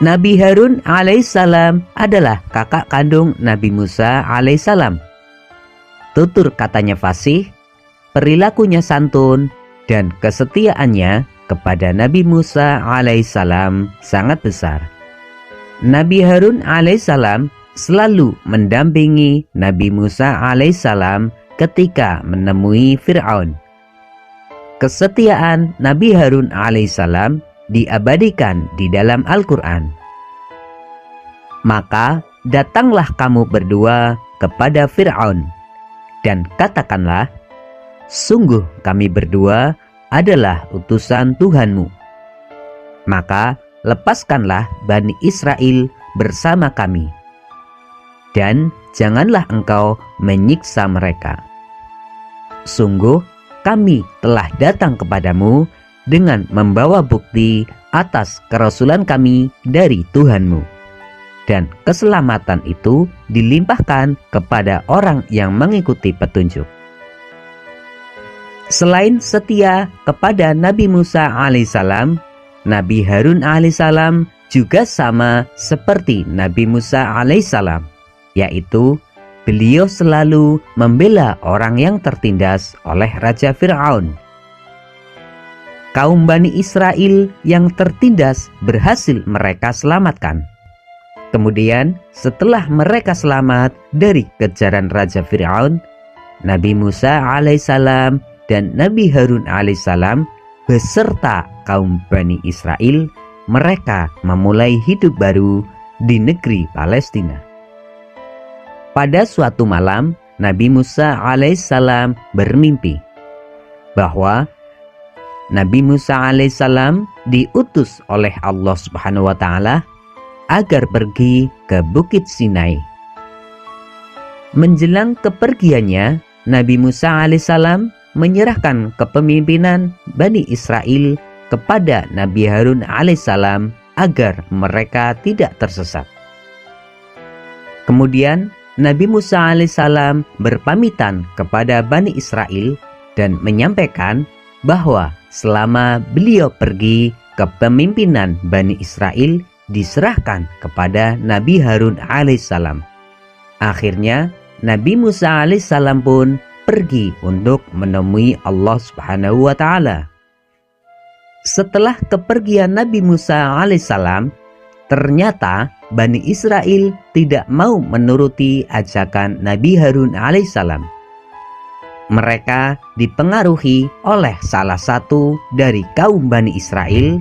Nabi Harun alaihissalam adalah kakak kandung Nabi Musa alaihissalam. Tutur katanya fasih, perilakunya santun, dan kesetiaannya kepada Nabi Musa alaihissalam sangat besar. Nabi Harun alaihissalam selalu mendampingi Nabi Musa alaihissalam ketika menemui Fir'aun. Kesetiaan Nabi Harun alaihissalam diabadikan di dalam Al-Quran. Maka datanglah kamu berdua kepada Fir'aun dan katakanlah, sungguh kami berdua adalah utusan Tuhanmu. Maka lepaskanlah Bani Israel bersama kami, dan janganlah engkau menyiksa mereka. Sungguh kami telah datang kepadamu dengan membawa bukti atas kerasulan kami dari Tuhanmu, dan keselamatan itu dilimpahkan kepada orang yang mengikuti petunjuk. Selain setia kepada Nabi Musa alaihissalam, Nabi Harun alaihissalam juga sama seperti Nabi Musa alaihissalam, yaitu beliau selalu membela orang yang tertindas oleh Raja Fir'aun. Kaum Bani Israel yang tertindas berhasil mereka selamatkan. Kemudian setelah mereka selamat dari kejaran Raja Fir'aun, Nabi Musa alaihissalam dan Nabi Harun alaihissalam beserta kaum Bani Israel, mereka memulai hidup baru di negeri Palestina. Pada suatu malam, Nabi Musa alaihissalam bermimpi bahwa Nabi Musa alaihissalam diutus oleh Allah Subhanahu wa Ta'ala agar pergi ke Bukit Sinai. Menjelang kepergiannya, Nabi Musa alaihissalam menyerahkan kepemimpinan Bani Israel kepada Nabi Harun alaihissalam agar mereka tidak tersesat. Kemudian Nabi Musa alaihissalam berpamitan kepada Bani Israel dan menyampaikan bahwa selama beliau pergi, kepemimpinan Bani Israel diserahkan kepada Nabi Harun alaihissalam. Akhirnya Nabi Musa alaihissalam pun pergi untuk menemui Allah Subhanahu wa Ta'ala. Setelah kepergian Nabi Musa alaihissalam, ternyata Bani Israel tidak mau menuruti ajakan Nabi Harun alaihissalam. Mereka dipengaruhi oleh salah satu dari kaum Bani Israel,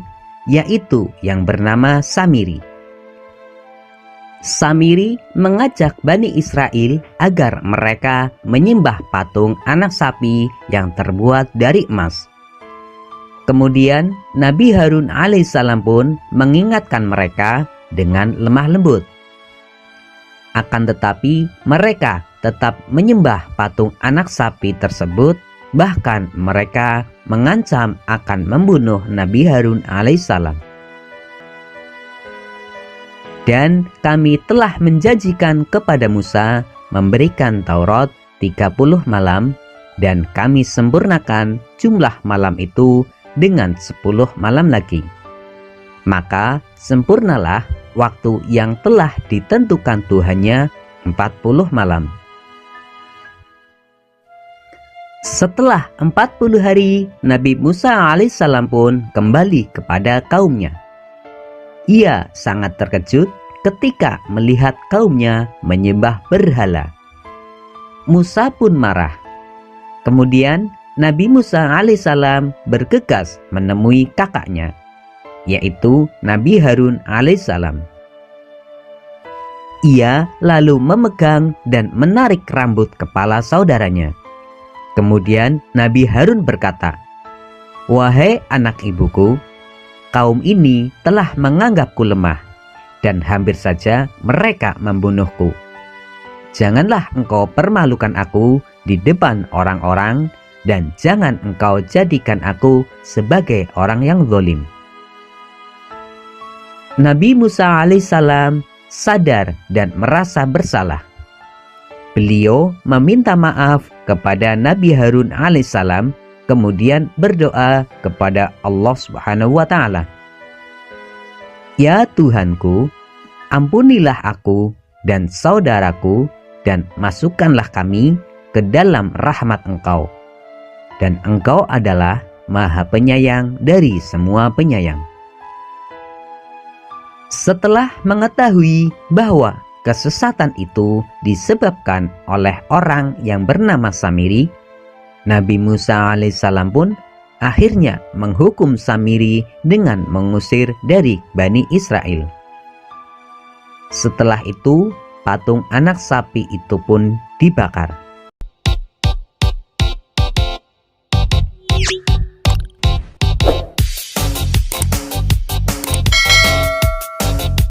yaitu yang bernama Samiri. Samiri mengajak Bani Israel agar mereka menyembah patung anak sapi yang terbuat dari emas. Kemudian Nabi Harun alaihissalam pun mengingatkan mereka dengan lemah lembut. Akan tetapi mereka tetap menyembah patung anak sapi tersebut, bahkan mereka mengancam akan membunuh Nabi Harun alaihissalam. Dan kami telah menjanjikan kepada Musa memberikan Taurat 30 malam, dan kami sempurnakan jumlah malam itu dengan 10 malam lagi. Maka sempurnalah waktu yang telah ditentukan Tuhannya 40 malam. Setelah 40 hari, Nabi Musa alaihissalam pun kembali kepada kaumnya. Ia sangat terkejut ketika melihat kaumnya menyembah berhala. Musa pun marah. Kemudian Nabi Musa alaihissalam bergegas menemui kakaknya, yaitu Nabi Harun alaihissalam. Ia lalu memegang dan menarik rambut kepala saudaranya. Kemudian Nabi Harun berkata, "Wahai anak ibuku, kaum ini telah menganggapku lemah, dan hampir saja mereka membunuhku. Janganlah engkau permalukan aku di depan orang-orang, dan jangan engkau jadikan aku sebagai orang yang zalim." Nabi Musa alaihissalam sadar dan merasa bersalah. Beliau meminta maaf kepada Nabi Harun alaihissalam, kemudian berdoa kepada Allah Subhanahu wa Ta'ala. "Ya Tuhanku, ampunilah aku dan saudaraku dan masukkanlah kami ke dalam rahmat Engkau. Dan Engkau adalah Maha Penyayang dari semua penyayang." Setelah mengetahui bahwa kesesatan itu disebabkan oleh orang yang bernama Samiri, Nabi Musa alaihissalam pun akhirnya menghukum Samiri dengan mengusir dari Bani Israel. Setelah itu, patung anak sapi itu pun dibakar.